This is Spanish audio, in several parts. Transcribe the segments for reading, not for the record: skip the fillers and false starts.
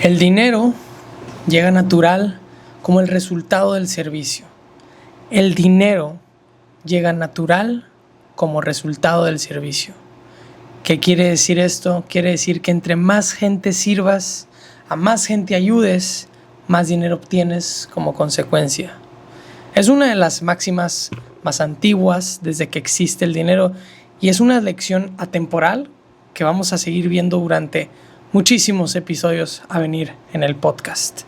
El dinero llega natural como el resultado del servicio. El dinero llega natural como resultado del servicio. ¿Qué quiere decir esto? Quiere decir que entre más gente sirvas, a más gente ayudes, más dinero obtienes como consecuencia. Es una de las máximas más antiguas desde que existe el dinero y es una lección atemporal que vamos a seguir viendo durante muchísimos episodios a venir en el podcast.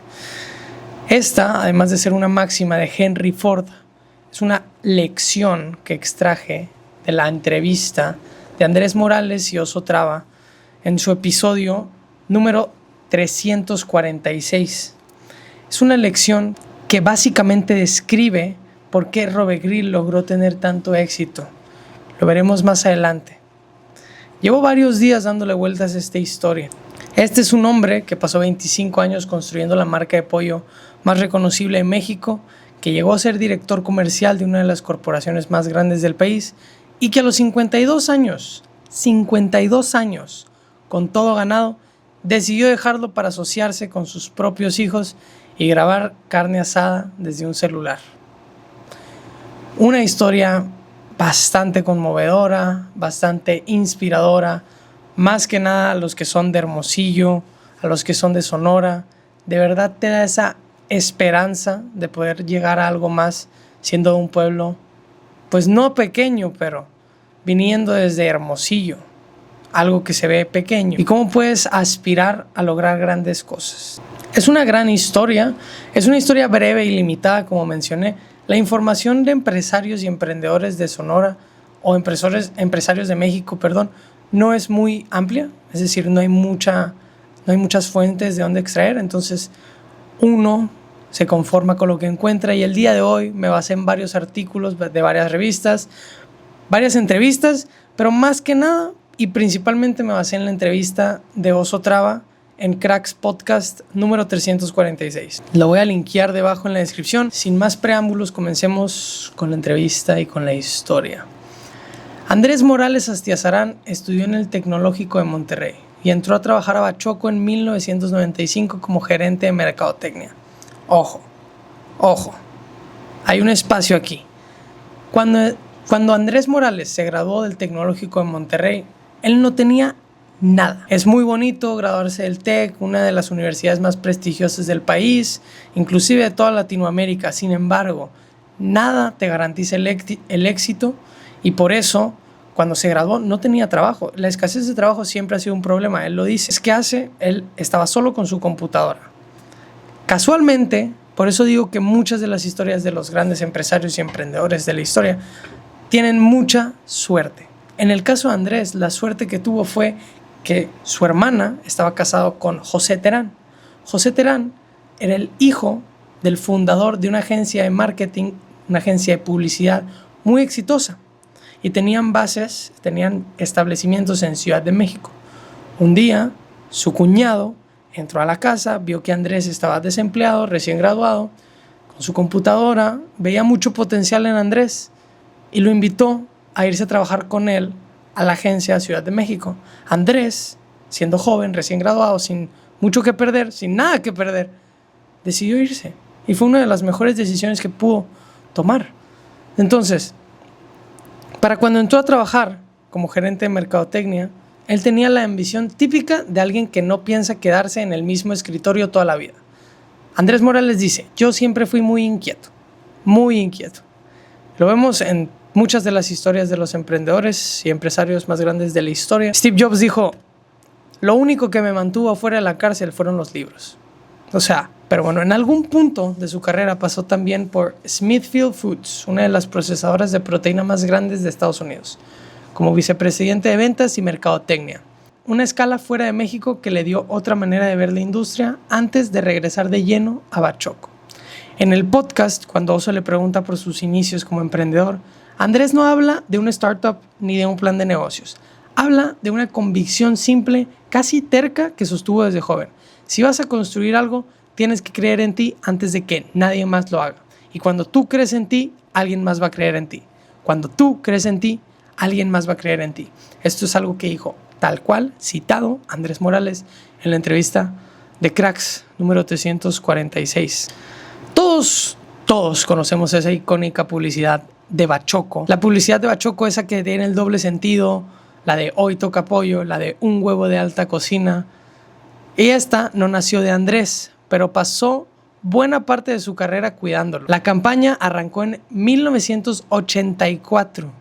Esta, además de ser una máxima de Henry Ford, es una lección que extraje de la entrevista de Andrés Morales y Oso Traba en su episodio número 346. Es una lección que básicamente describe por qué Robert Greene logró tener tanto éxito. Lo veremos más adelante. Llevo varios días dándole vueltas a esta historia. Este es un hombre que pasó 25 años construyendo la marca de pollo más reconocible en México, que llegó a ser director comercial de una de las corporaciones más grandes del país y que a los 52 años, con todo ganado, decidió dejarlo para asociarse con sus propios hijos y grabar carne asada desde un celular. Una historia bastante conmovedora, bastante inspiradora, más que nada a los que son de Hermosillo, a los que son de Sonora. De verdad te da esa esperanza de poder llegar a algo más siendo un pueblo, pues no pequeño, pero viniendo desde Hermosillo, algo que se ve pequeño. Y cómo puedes aspirar a lograr grandes cosas. Es una gran historia, es una historia breve y limitada, como mencioné. La información de empresarios y emprendedores de Sonora o empresarios de México, no es muy amplia, es decir, no hay muchas fuentes de donde extraer, entonces uno se conforma con lo que encuentra y el día de hoy me basé en varios artículos de varias revistas, varias entrevistas, pero más que nada y principalmente me basé en la entrevista de Oso Traba en Cracks Podcast número 346. Lo voy a linkear debajo en la descripción. Sin más preámbulos, comencemos con la entrevista y con la historia. Andrés Morales Astiazarán estudió en el Tecnológico de Monterrey y entró a trabajar a Bachoco en 1995 como gerente de mercadotecnia. Ojo, hay un espacio aquí. Cuando Andrés Morales se graduó del Tecnológico de Monterrey, él no tenía nada. Es muy bonito graduarse del TEC, una de las universidades más prestigiosas del país, inclusive de toda Latinoamérica. Sin embargo, nada te garantiza el éxito y por eso, cuando se graduó, no tenía trabajo. La escasez de trabajo siempre ha sido un problema. Él lo dice. ¿Qué hace? Él estaba solo con su computadora. Casualmente, por eso digo que muchas de las historias de los grandes empresarios y emprendedores de la historia tienen mucha suerte. En el caso de Andrés, la suerte que tuvo fue que su hermana estaba casado con José Terán. José Terán era el hijo del fundador de una agencia de marketing, una agencia de publicidad muy exitosa. Y tenían establecimientos en Ciudad de México. Un día, su cuñado entró a la casa, vio que Andrés estaba desempleado, recién graduado, con su computadora, veía mucho potencial en Andrés y lo invitó a irse a trabajar con él a la agencia de Ciudad de México. Andrés, siendo joven, recién graduado, sin mucho que perder, sin nada que perder, decidió irse. Y fue una de las mejores decisiones que pudo tomar. Entonces, para cuando entró a trabajar como gerente de mercadotecnia, él tenía la ambición típica de alguien que no piensa quedarse en el mismo escritorio toda la vida. Andrés Morales dice, yo siempre fui muy inquieto. Lo vemos en muchas de las historias de los emprendedores y empresarios más grandes de la historia. Steve Jobs dijo, lo único que me mantuvo afuera de la cárcel fueron los libros. Pero bueno, en algún punto de su carrera pasó también por Smithfield Foods, una de las procesadoras de proteína más grandes de Estados Unidos, como vicepresidente de ventas y mercadotecnia. Una escala fuera de México que le dio otra manera de ver la industria antes de regresar de lleno a Bachoco. En el podcast, cuando Oso le pregunta por sus inicios como emprendedor, Andrés no habla de una startup ni de un plan de negocios. Habla de una convicción simple, casi terca, que sostuvo desde joven. Si vas a construir algo, tienes que creer en ti antes de que nadie más lo haga. Y cuando tú crees en ti, alguien más va a creer en ti. Cuando tú crees en ti, alguien más va a creer en ti. Esto es algo que dijo tal cual, citado Andrés Morales en la entrevista de Cracks, número 346. Todos conocemos esa icónica publicidad de Bachoco. La publicidad de Bachoco, esa que tiene el doble sentido, la de hoy toca pollo, la de un huevo de alta cocina. Y esta no nació de Andrés, pero pasó buena parte de su carrera cuidándolo. La campaña arrancó en 1984.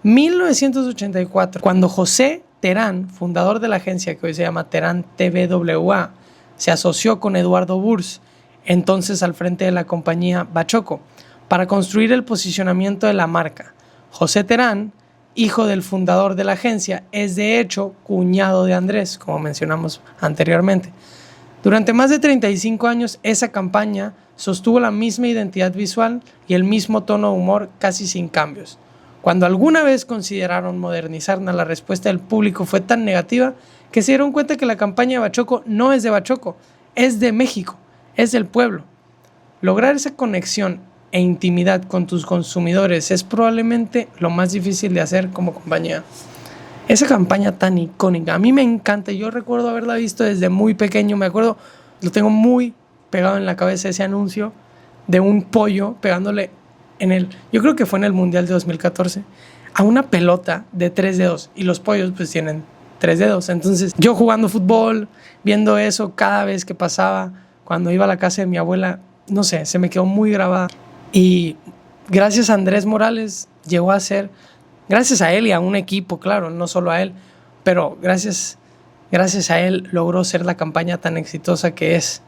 1984, cuando José Terán, fundador de la agencia que hoy se llama Terán TVWA, se asoció con Eduardo Burs, entonces al frente de la compañía Bachoco, para construir el posicionamiento de la marca. José Terán, hijo del fundador de la agencia, es de hecho cuñado de Andrés, como mencionamos anteriormente. Durante más de 35 años, esa campaña sostuvo la misma identidad visual y el mismo tono de humor casi sin cambios. Cuando alguna vez consideraron modernizarla, la respuesta del público fue tan negativa que se dieron cuenta que la campaña de Bachoco no es de Bachoco, es de México, es del pueblo. Lograr esa conexión e intimidad con tus consumidores es probablemente lo más difícil de hacer como compañía. Esa campaña tan icónica, a mí me encanta. Yo recuerdo haberla visto desde muy pequeño. Me acuerdo, lo tengo muy pegado en la cabeza, ese anuncio de un pollo pegándole yo creo que fue en el Mundial de 2014, a una pelota de 3 dedos. Y los pollos pues tienen 3 dedos. Entonces yo jugando fútbol, viendo eso cada vez que pasaba, cuando iba a la casa de mi abuela, no sé, se me quedó muy grabada. Y gracias a Andrés Morales llegó a ser, gracias a él y a un equipo, claro, no solo a él, pero gracias a él logró ser la campaña tan exitosa que es.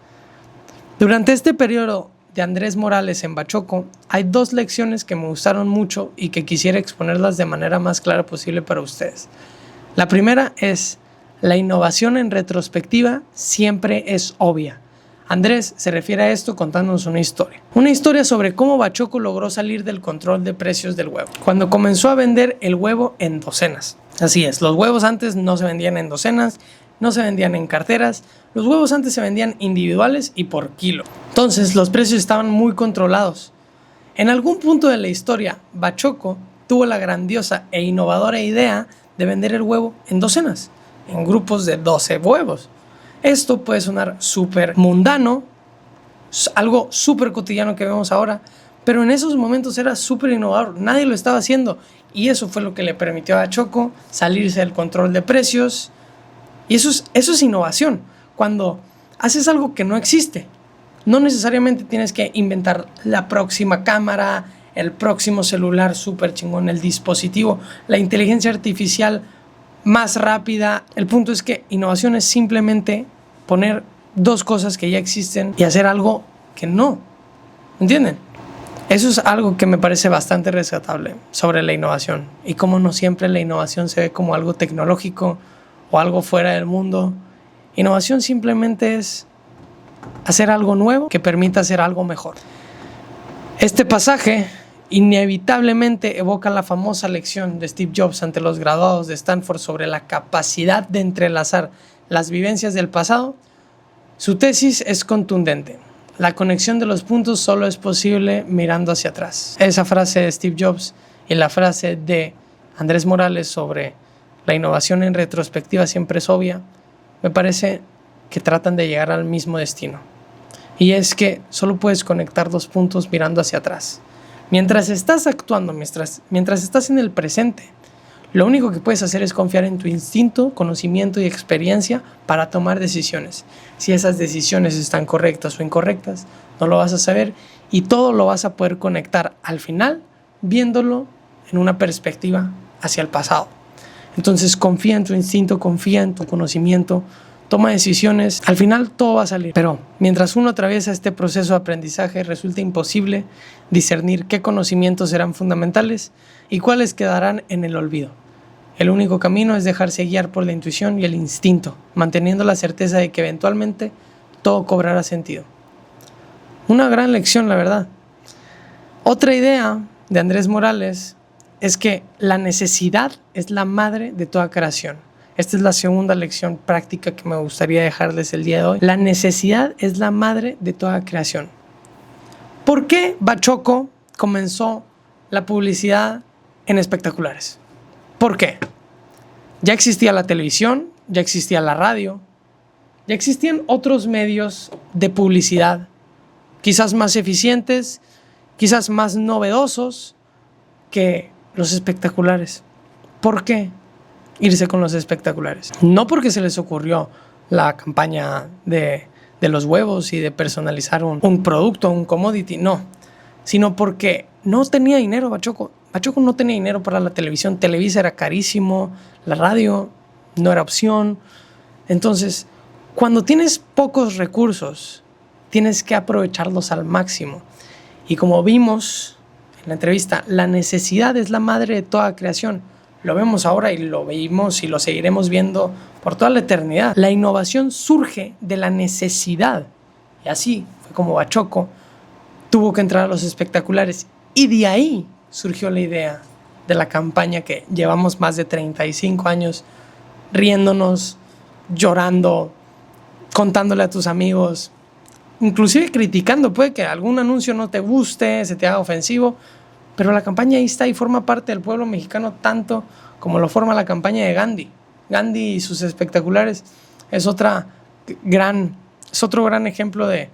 Durante este periodo de Andrés Morales en Bachoco, hay 2 lecciones que me gustaron mucho y que quisiera exponerlas de manera más clara posible para ustedes. La primera es: la innovación en retrospectiva siempre es obvia. Andrés se refiere a esto contándonos una historia sobre cómo Bachoco logró salir del control de precios del huevo, cuando comenzó a vender el huevo en docenas. Así es, los huevos antes no se vendían en docenas, no se vendían en carteras, los huevos antes se vendían individuales y por kilo. Entonces los precios estaban muy controlados. En algún punto de la historia, Bachoco tuvo la grandiosa e innovadora idea de vender el huevo en docenas, en grupos de 12 huevos. Esto puede sonar súper mundano, algo súper cotidiano que vemos ahora, pero en esos momentos era súper innovador, nadie lo estaba haciendo, y eso fue lo que le permitió a Bachoco salirse del control de precios. Y eso es innovación, cuando haces algo que no existe. No necesariamente tienes que inventar la próxima cámara, el próximo celular súper chingón, el dispositivo, la inteligencia artificial más rápida. El punto es que innovación es simplemente poner 2 cosas que ya existen y hacer algo que no. ¿Entienden? Eso es algo que me parece bastante rescatable sobre la innovación, y cómo no siempre la innovación se ve como algo tecnológico o algo fuera del mundo. Innovación simplemente es hacer algo nuevo que permita hacer algo mejor. Este pasaje inevitablemente evoca la famosa lección de Steve Jobs ante los graduados de Stanford sobre la capacidad de entrelazar las vivencias del pasado. Su tesis es contundente: la conexión de los puntos solo es posible mirando hacia atrás. Esa frase de Steve Jobs y la frase de Andrés Morales sobre la innovación en retrospectiva siempre es obvia, me parece que tratan de llegar al mismo destino. Y es que solo puedes conectar 2 puntos mirando hacia atrás. Mientras estás actuando, mientras estás en el presente, lo único que puedes hacer es confiar en tu instinto, conocimiento y experiencia para tomar decisiones. Si esas decisiones están correctas o incorrectas, no lo vas a saber, y todo lo vas a poder conectar al final viéndolo en una perspectiva hacia el pasado. Entonces confía en tu instinto, confía en tu conocimiento, toma decisiones, al final todo va a salir. Pero mientras uno atraviesa este proceso de aprendizaje, resulta imposible discernir qué conocimientos serán fundamentales y cuáles quedarán en el olvido. El único camino es dejarse guiar por la intuición y el instinto, manteniendo la certeza de que eventualmente todo cobrará sentido. Una gran lección, la verdad. Otra idea de Andrés Morales es que la necesidad es la madre de toda creación. Esta es la segunda lección práctica que me gustaría dejarles el día de hoy. La necesidad es la madre de toda creación. ¿Por qué Bachoco comenzó la publicidad en espectaculares? ¿Por qué? Ya existía la televisión, ya existía la radio, Ya existían otros medios de publicidad, quizás más eficientes, quizás más novedosos que los espectaculares. ¿Por qué irse con los espectaculares? No porque se les ocurrió la campaña de los huevos y de personalizar un producto, un commodity, no, sino porque no tenía dinero Bachoco. Bachoco no tenía dinero para la televisión. Televisa era carísimo, la radio no era opción. Entonces, cuando tienes pocos recursos, tienes que aprovecharlos al máximo. Y como vimos en la entrevista, la necesidad es la madre de toda creación. Lo vemos ahora y lo vimos y lo seguiremos viendo por toda la eternidad. La innovación surge de la necesidad. Y así fue como Bachoco tuvo que entrar a los espectaculares. Y de ahí surgió la idea de la campaña que llevamos más de 35 años riéndonos, llorando, contándole a tus amigos, inclusive criticando. Puede que algún anuncio no te guste, se te haga ofensivo, pero la campaña ahí está y forma parte del pueblo mexicano tanto como lo forma la campaña de Gandhi. Gandhi y sus espectaculares es otro gran ejemplo de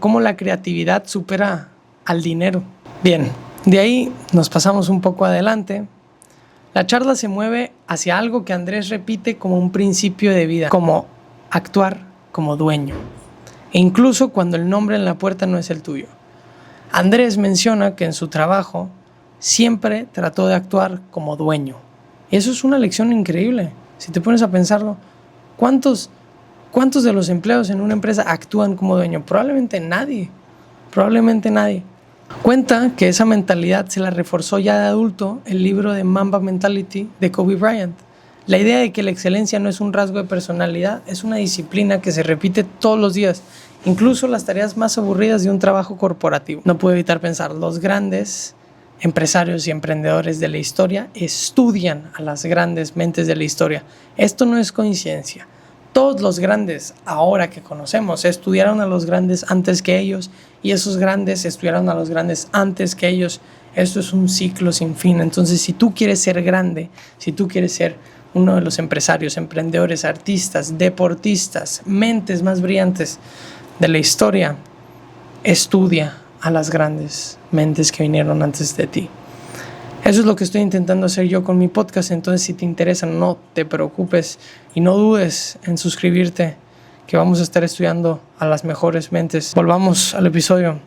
cómo la creatividad supera al dinero. Bien, de ahí nos pasamos un poco adelante. La charla se mueve hacia algo que Andrés repite como un principio de vida, como actuar como dueño, e incluso cuando el nombre en la puerta no es el tuyo. Andrés menciona que en su trabajo siempre trató de actuar como dueño. Y eso es una lección increíble. Si te pones a pensarlo, ¿cuántos de los empleados en una empresa actúan como dueño? Probablemente nadie. Cuenta que esa mentalidad se la reforzó ya de adulto el libro de Mamba Mentality de Kobe Bryant. La idea de que la excelencia no es un rasgo de personalidad, es una disciplina que se repite todos los días, incluso las tareas más aburridas de un trabajo corporativo. No puedo evitar pensar, los grandes empresarios y emprendedores de la historia estudian a las grandes mentes de la historia. Esto no es coincidencia. Todos los grandes ahora que conocemos estudiaron a los grandes antes que ellos, y esos grandes estudiaron a los grandes antes que ellos. Esto es un ciclo sin fin. Entonces, si tú quieres ser grande, si tú quieres ser uno de los empresarios, emprendedores, artistas, deportistas, mentes más brillantes de la historia, estudia a las grandes mentes que vinieron antes de ti. Eso es lo que estoy intentando hacer yo con mi podcast. Entonces, si te interesa, no te preocupes y no dudes en suscribirte, que vamos a estar estudiando a las mejores mentes. Volvamos al episodio.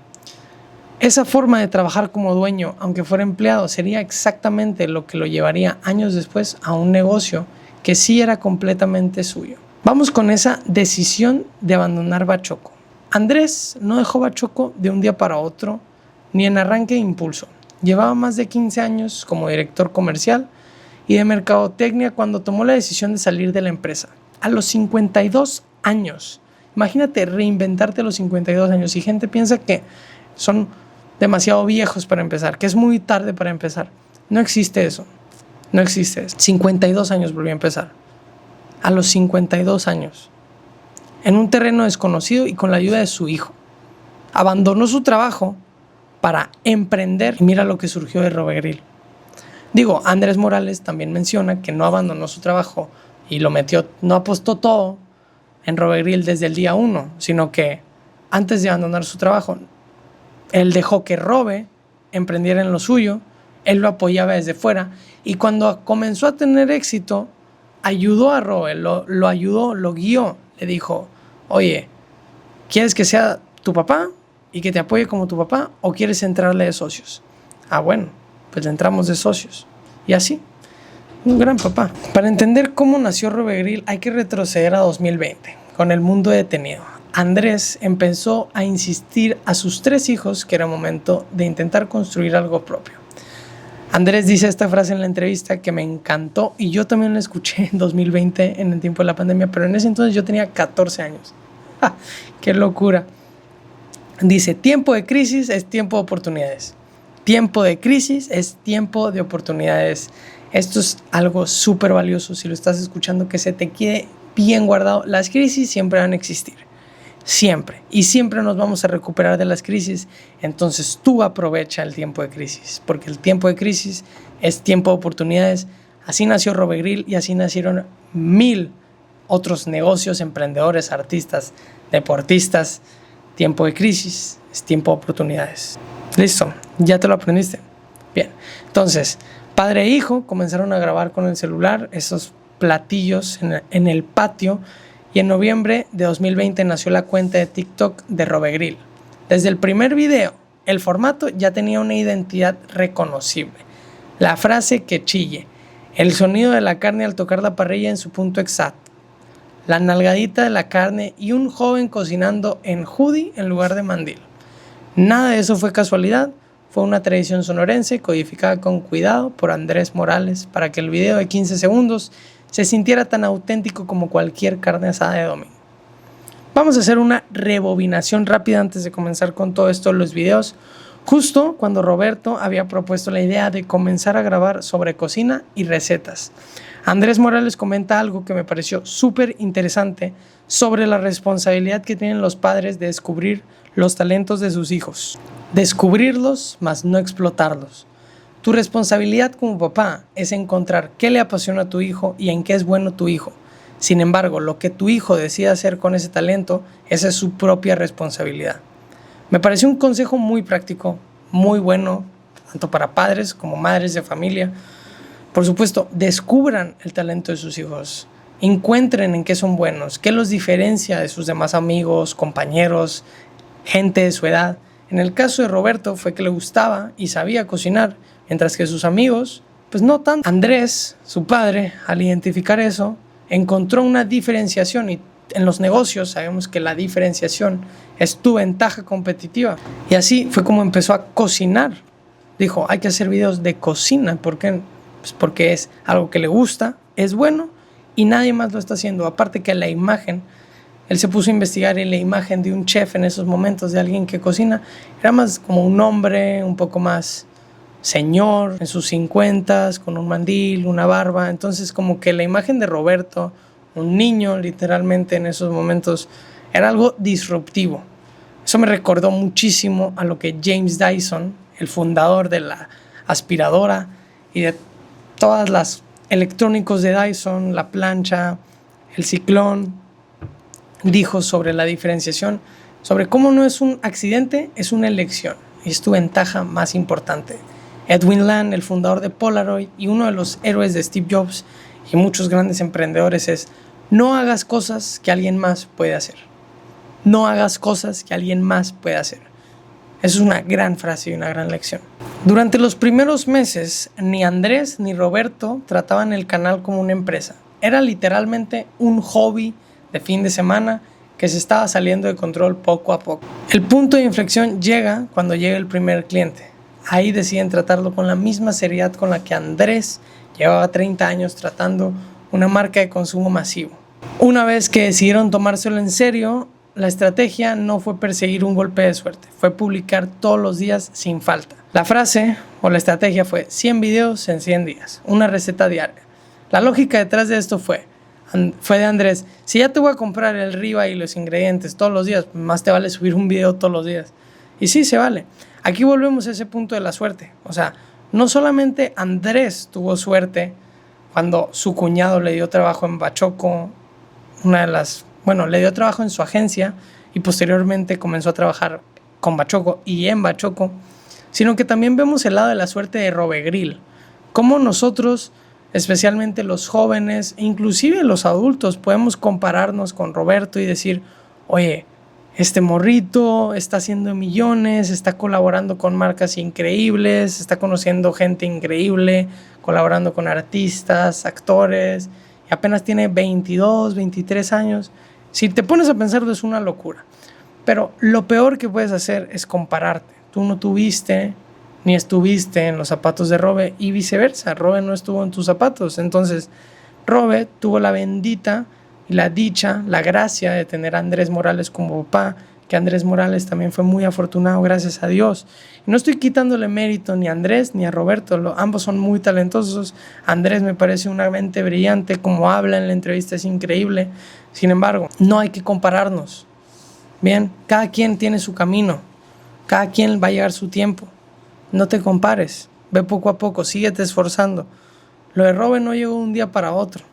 Esa forma de trabajar como dueño, aunque fuera empleado, sería exactamente lo que lo llevaría años después a un negocio que sí era completamente suyo. Vamos con esa decisión de abandonar Bachoco. Andrés no dejó Bachoco de un día para otro, ni en arranque de impulso. Llevaba más de 15 años como director comercial y de mercadotecnia cuando tomó la decisión de salir de la empresa. A los 52 años. Imagínate reinventarte a los 52 años. Y gente piensa que son demasiado viejos para empezar, que es muy tarde para empezar. No existe eso. 52 años volvió a empezar. A los 52 años. En un terreno desconocido y con la ayuda de su hijo. Abandonó su trabajo para emprender. Y mira lo que surgió de RoBeGrill. Andrés Morales también menciona que no abandonó su trabajo y no apostó todo en RoBeGrill desde el día 1, sino que antes de abandonar su trabajo, él dejó que Robe emprendiera en lo suyo, él lo apoyaba desde fuera, y cuando comenzó a tener éxito, ayudó a Robe, lo ayudó, lo guió, le dijo, oye, ¿quieres que sea tu papá y que te apoye como tu papá, o quieres entrarle de socios? Ah, bueno, pues le entramos de socios. Y así, un gran papá. Para entender cómo nació RoBeGrill hay que retroceder a 2020, con el mundo detenido. Andrés empezó a insistir a sus 3 hijos que era momento de intentar construir algo propio. Andrés dice esta frase en la entrevista que me encantó, y yo también la escuché en 2020, en el tiempo de la pandemia, pero en ese entonces yo tenía 14 años. ¡Ja! ¡Qué locura! Dice, tiempo de crisis es tiempo de oportunidades. Tiempo de crisis es tiempo de oportunidades. Esto es algo súper valioso. Si lo estás escuchando, que se te quede bien guardado. Las crisis siempre van a existir. Siempre. Y siempre nos vamos a recuperar de las crisis. Entonces tú aprovecha el tiempo de crisis. Porque el tiempo de crisis es tiempo de oportunidades. Así nació RoBeGrill y así nacieron 1000 otros negocios, emprendedores, artistas, deportistas. Tiempo de crisis es tiempo de oportunidades. Listo, ya te lo aprendiste. Bien, entonces, padre e hijo comenzaron a grabar con el celular esos platillos en el patio, y en noviembre de 2020 nació la cuenta de TikTok de Robegrill. Desde el primer video, el formato ya tenía una identidad reconocible. La frase que chille, el sonido de la carne al tocar la parrilla en su punto exacto, la nalgadita de la carne y un joven cocinando en hoodie en lugar de mandil. Nada de eso fue casualidad, fue una tradición sonorense codificada con cuidado por Andrés Morales para que el video de 15 segundos se sintiera tan auténtico como cualquier carne asada de domingo. Vamos a hacer una rebobinación rápida antes de comenzar con todo esto de los videos. Justo cuando Roberto había propuesto la idea de comenzar a grabar sobre cocina y recetas, Andrés Morales comenta algo que me pareció súper interesante sobre la responsabilidad que tienen los padres de descubrir los talentos de sus hijos. Descubrirlos, mas no explotarlos. Tu responsabilidad como papá es encontrar qué le apasiona a tu hijo y en qué es bueno tu hijo. Sin embargo, lo que tu hijo decida hacer con ese talento, esa es su propia responsabilidad. Me pareció un consejo muy práctico, muy bueno, tanto para padres como madres de familia. Por supuesto, descubran el talento de sus hijos, encuentren en qué son buenos, qué los diferencia de sus demás amigos, compañeros, gente de su edad. En el caso de Roberto fue que le gustaba y sabía cocinar, mientras que sus amigos, pues no tanto. Andrés, su padre, al identificar eso, encontró una diferenciación, y en los negocios sabemos que la diferenciación es tu ventaja competitiva. Y así fue como empezó a cocinar. Dijo, hay que hacer videos de cocina. ¿Por qué? Pues porque es algo que le gusta, es bueno y nadie más lo está haciendo. Aparte que la imagen, él se puso a investigar y la imagen de un chef en esos momentos, de alguien que cocina, era más como un hombre, un poco más señor, en sus 50s, con un mandil, una barba. Entonces como que la imagen de Roberto, un niño literalmente en esos momentos, era algo disruptivo. Eso me recordó muchísimo a lo que James Dyson, el fundador de la aspiradora y de todas las electrónicos de Dyson, la plancha, el ciclón, dijo sobre la diferenciación, sobre cómo no es un accidente, es una elección y es tu ventaja más importante. Edwin Land, el fundador de Polaroid y uno de los héroes de Steve Jobs y muchos grandes emprendedores, es: no hagas cosas que alguien más puede hacer. No hagas cosas que alguien más puede hacer. Esa es una gran frase y una gran lección. Durante los primeros meses, ni Andrés ni Roberto trataban el canal como una empresa. Era literalmente un hobby de fin de semana que se estaba saliendo de control poco a poco. El punto de inflexión llega cuando llega el primer cliente. Ahí deciden tratarlo con la misma seriedad con la que Andrés llevaba 30 años tratando una marca de consumo masivo. Una vez que decidieron tomárselo en serio, la estrategia no fue perseguir un golpe de suerte, fue publicar todos los días sin falta. La frase o la estrategia fue 100 videos en 100 días, una receta diaria. La lógica detrás de esto fue de Andrés: si ya te voy a comprar el ribeye y los ingredientes todos los días, más te vale subir un video todos los días. Y sí, se vale. Aquí volvemos a ese punto de la suerte. O sea, no solamente Andrés tuvo suerte cuando su cuñado le dio trabajo en Bachoco, le dio trabajo en su agencia y posteriormente comenzó a trabajar con Bachoco y en Bachoco, sino que también vemos el lado de la suerte de Robegrill. Cómo nosotros, especialmente los jóvenes, e inclusive los adultos, podemos compararnos con Roberto y decir: oye, este morrito está haciendo millones, está colaborando con marcas increíbles, está conociendo gente increíble, colaborando con artistas, actores, y apenas tiene 22, 23 años. Si te pones a pensarlo, es una locura. Pero lo peor que puedes hacer es compararte. Tú no tuviste ni estuviste en los zapatos de Robe y viceversa. Robe no estuvo en tus zapatos. Entonces, Robe tuvo la bendita y la dicha, la gracia de tener a Andrés Morales como papá, que Andrés Morales también fue muy afortunado, gracias a Dios. Y no estoy quitándole mérito ni a Andrés ni a Roberto, ambos son muy talentosos. Andrés me parece una mente brillante, como habla en la entrevista es increíble. Sin embargo, no hay que compararnos. Bien, cada quien tiene su camino, cada quien va a llegar su tiempo. No te compares, ve poco a poco, síguete esforzando. Lo de Robe no llegó de un día para otro.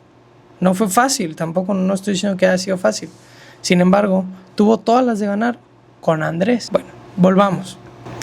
No fue fácil, tampoco no estoy diciendo que haya sido fácil. Sin embargo, tuvo todas las de ganar con Andrés. Bueno, volvamos.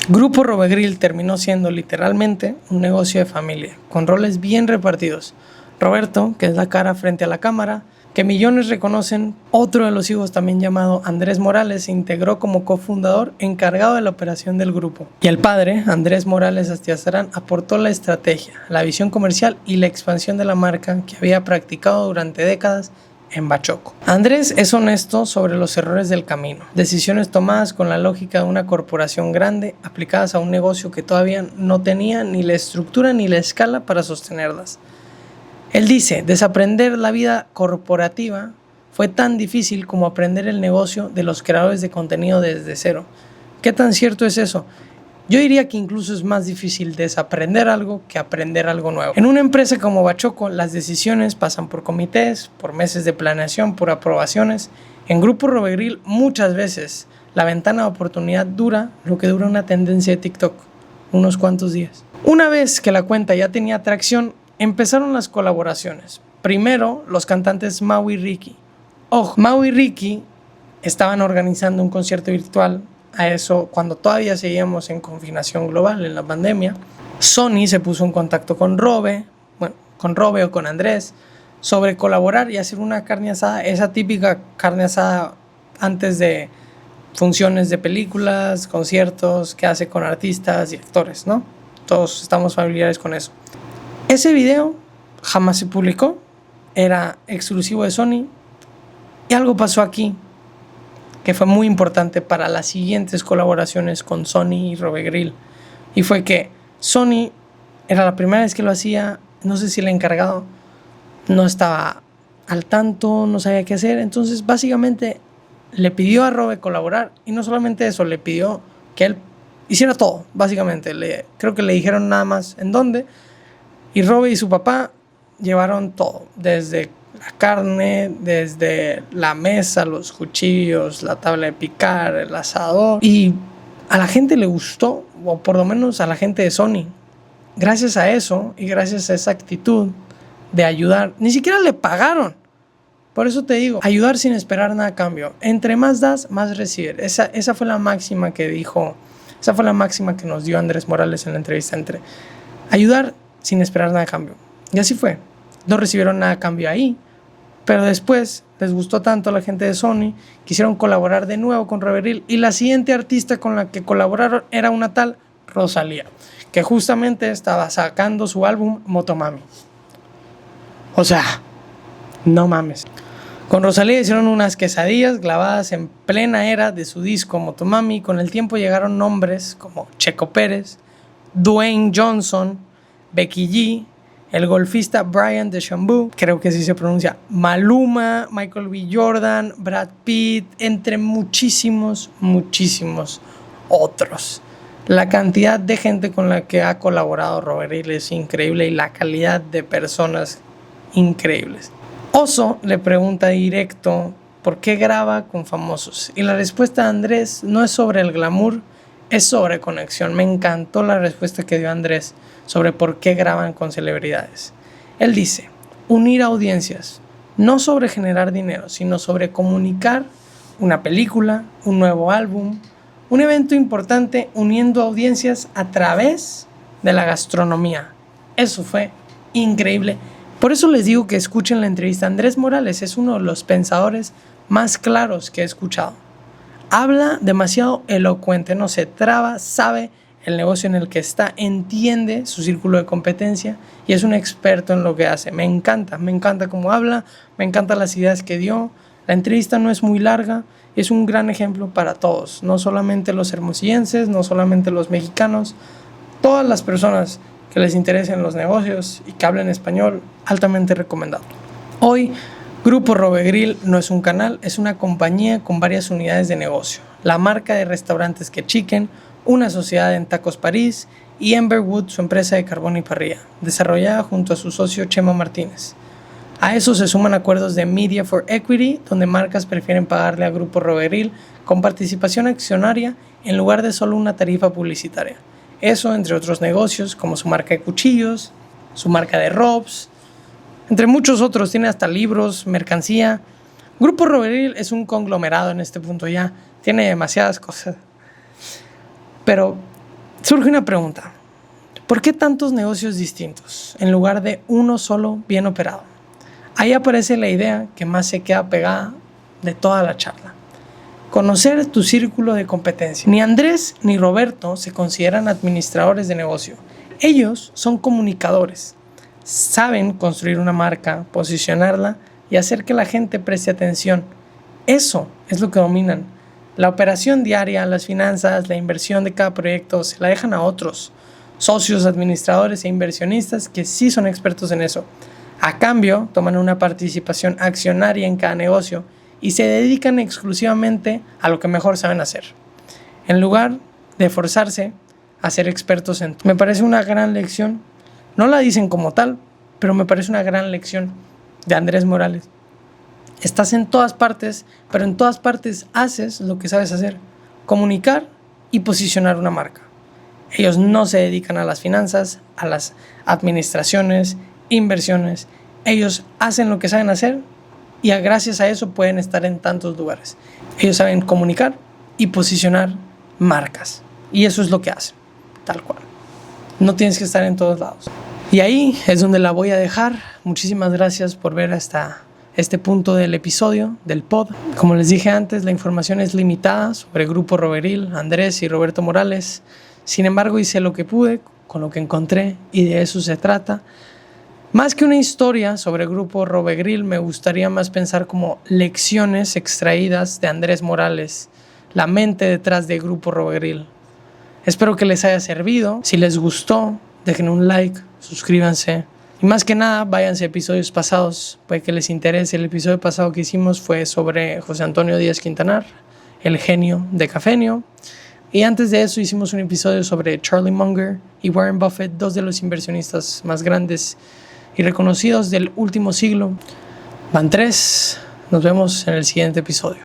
Grupo Robegril terminó siendo literalmente un negocio de familia, con roles bien repartidos. Roberto, que es la cara frente a la cámara, que millones reconocen. Otro de los hijos, también llamado Andrés Morales, se integró como cofundador encargado de la operación del grupo. Y el padre, Andrés Morales Astiazarán, aportó la estrategia, la visión comercial y la expansión de la marca que había practicado durante décadas en Bachoco. Andrés es honesto sobre los errores del camino, decisiones tomadas con la lógica de una corporación grande aplicadas a un negocio que todavía no tenía ni la estructura ni la escala para sostenerlas. Él dice, desaprender la vida corporativa fue tan difícil como aprender el negocio de los creadores de contenido desde cero. ¿Qué tan cierto es eso? Yo diría que incluso es más difícil desaprender algo que aprender algo nuevo. En una empresa como Bachoco, las decisiones pasan por comités, por meses de planeación, por aprobaciones. En Grupo Robegril, muchas veces la ventana de oportunidad dura lo que dura una tendencia de TikTok, unos cuantos días. Una vez que la cuenta ya tenía atracción, empezaron las colaboraciones. Primero, los cantantes Mau y Ricky. Ojo, Mau y Ricky estaban organizando un concierto virtual. A eso, cuando todavía seguíamos en confinación global, en la pandemia, Sony se puso en contacto con Robe o con Andrés, sobre colaborar y hacer una carne asada, esa típica carne asada antes de funciones de películas, conciertos, que hace con artistas y actores, ¿no? Todos estamos familiares con eso. Ese video jamás se publicó, era exclusivo de Sony, y algo pasó aquí que fue muy importante para las siguientes colaboraciones con Sony y Robegril. Y fue que Sony era la primera vez que lo hacía, no sé si el encargado no estaba al tanto, no sabía qué hacer, entonces básicamente le pidió a Robe colaborar, y no solamente eso, le pidió que él hiciera todo, básicamente. Creo que le dijeron nada más en dónde, y Robe y su papá llevaron todo, desde la carne, desde la mesa, los cuchillos, la tabla de picar, el asador. Y a la gente le gustó, o por lo menos a la gente de Sony. Gracias a eso y gracias a esa actitud de ayudar, ni siquiera le pagaron. Por eso te digo, ayudar sin esperar nada a cambio. Entre más das, más recibes. Esa fue la máxima que dijo, esa fue la máxima que nos dio Andrés Morales en la entrevista, entre ayudar sin esperar nada a cambio. Y así fue. No recibieron nada a cambio ahí, pero después les gustó tanto a la gente de Sony, quisieron colaborar de nuevo con Robegril, y la siguiente artista con la que colaboraron era una tal Rosalía, que justamente estaba sacando su álbum Motomami. O sea, no mames. Con Rosalía hicieron unas quesadillas grabadas en plena era de su disco Motomami. Con el tiempo llegaron nombres como Checo Pérez, Dwayne Johnson, Becky G, el golfista Brian DeChambeau, creo que así se pronuncia, Maluma, Michael B. Jordan, Brad Pitt, entre muchísimos otros. La cantidad de gente con la que ha colaborado Robegril es increíble, y la calidad de personas increíbles. Oso le pregunta directo por qué graba con famosos, y la respuesta de Andrés no es sobre el glamour, es sobre conexión. Me encantó la respuesta que dio Andrés sobre por qué graban con celebridades. Él dice, unir audiencias, no sobre generar dinero, sino sobre comunicar una película, un nuevo álbum, un evento importante, uniendo audiencias a través de la gastronomía. Eso fue increíble. Por eso les digo que escuchen la entrevista. Andrés Morales es uno de los pensadores más claros que he escuchado. Habla demasiado elocuente, no se traba, sabe el negocio en el que está, entiende su círculo de competencia y es un experto en lo que hace. Me encanta cómo habla, me encantan las ideas que dio. La entrevista no es muy larga, es un gran ejemplo para todos, no solamente los hermosillenses, no solamente los mexicanos, todas las personas que les interesen los negocios y que hablen español, altamente recomendado. Hoy, Grupo Robegril no es un canal, es una compañía con varias unidades de negocio. La marca de restaurantes Que Chicken, una sociedad en Tacos París, y Emberwood, su empresa de carbón y parrilla, desarrollada junto a su socio Chema Martínez. A eso se suman acuerdos de Media for Equity, donde marcas prefieren pagarle a Grupo Robegril con participación accionaria en lugar de solo una tarifa publicitaria. Eso entre otros negocios como su marca de cuchillos, su marca de robs, entre muchos otros. Tiene hasta libros, mercancía. Grupo Roberyl es un conglomerado en este punto ya. Tiene demasiadas cosas. Pero surge una pregunta. ¿Por qué tantos negocios distintos en lugar de uno solo bien operado? Ahí aparece la idea que más se queda pegada de toda la charla. Conocer tu círculo de competencia. Ni Andrés ni Roberto se consideran administradores de negocio. Ellos son comunicadores. Saben construir una marca, posicionarla y hacer que la gente preste atención. Eso es lo que dominan. La operación diaria, las finanzas, la inversión de cada proyecto se la dejan a otros socios, administradores e inversionistas que sí son expertos en eso. A cambio, toman una participación accionaria en cada negocio y se dedican exclusivamente a lo que mejor saben hacer, en lugar de forzarse a ser expertos en todo. Me parece una gran lección. No la dicen como tal, pero me parece una gran lección de Andrés Morales. Estás en todas partes, pero en todas partes haces lo que sabes hacer: comunicar y posicionar una marca. Ellos no se dedican a las finanzas, a las administraciones, inversiones. Ellos hacen lo que saben hacer y gracias a eso pueden estar en tantos lugares. Ellos saben comunicar y posicionar marcas. Y eso es lo que hacen, tal cual. No tienes que estar en todos lados. Y ahí es donde la voy a dejar. Muchísimas gracias por ver hasta este punto del episodio, del pod. Como les dije antes, la información es limitada sobre Grupo Roberyl, Andrés y Roberto Morales. Sin embargo, hice lo que pude con lo que encontré y de eso se trata. Más que una historia sobre el Grupo Roberyl, me gustaría más pensar como lecciones extraídas de Andrés Morales, la mente detrás de Grupo Roberyl. Espero que les haya servido. Si les gustó, dejen un like, suscríbanse. Y más que nada, váyanse a episodios pasados, puede que les interese. El episodio pasado que hicimos fue sobre José Antonio Díaz Quintanar, el genio de Cafenio. Y antes de eso hicimos un episodio sobre Charlie Munger y Warren Buffett, dos de los inversionistas más grandes y reconocidos del último siglo. Van 3. Nos vemos en el siguiente episodio.